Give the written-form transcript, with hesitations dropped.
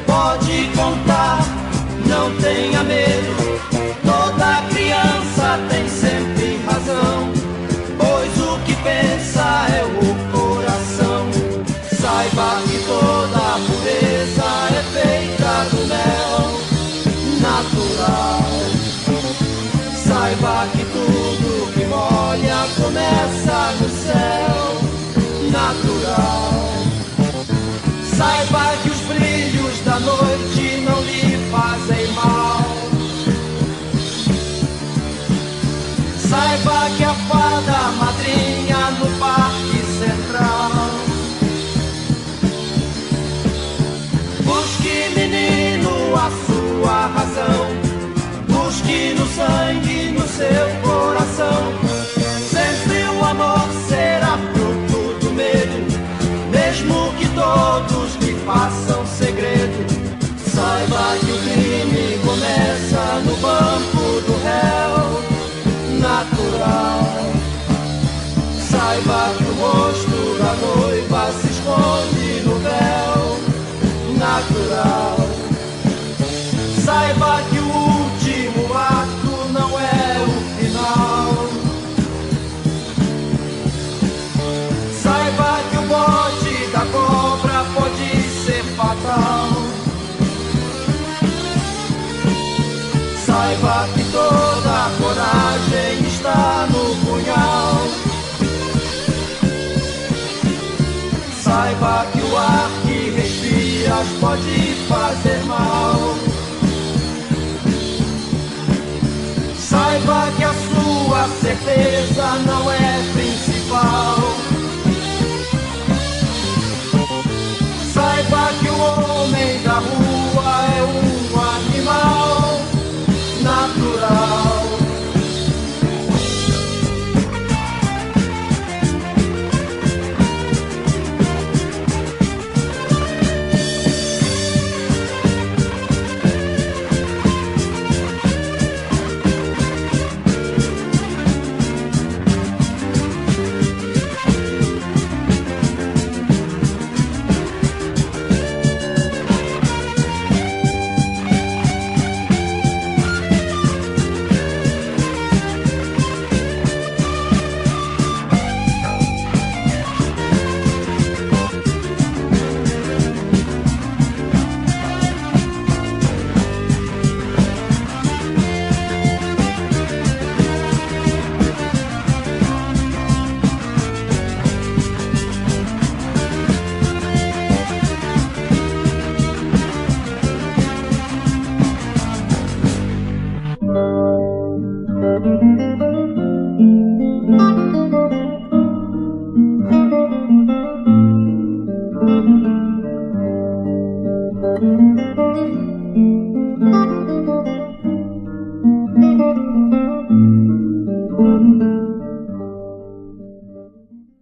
Pode contar, não tenha medo. Toda criança tem sempre razão, pois o que pensa é o coração. Saiba que toda a pureza é feita do mel natural. Saiba que tudo que molha começa no céu natural. Saiba que os brilhos da noite não lhe fazem mal. Saiba que a fada madrinha no Parque Central. Busque, menino, a sua razão. Busque no sangue, no seu coração. Sempre o amor será fruto do medo, mesmo que todos lhe façam segredo. Saiba que o crime começa no banco do réu natural. Saiba que o rosto da noiva se esconde no véu natural. Saiba que o último ato não é o final. Saiba que o bote da cobra pode ser fatal. Saiba que toda a coragem está no punhal. Saiba que o ar que respiras pode fazer mal. Saiba que a sua certeza não é principal. Saiba que o homem da rua é um animal natural. Thank you.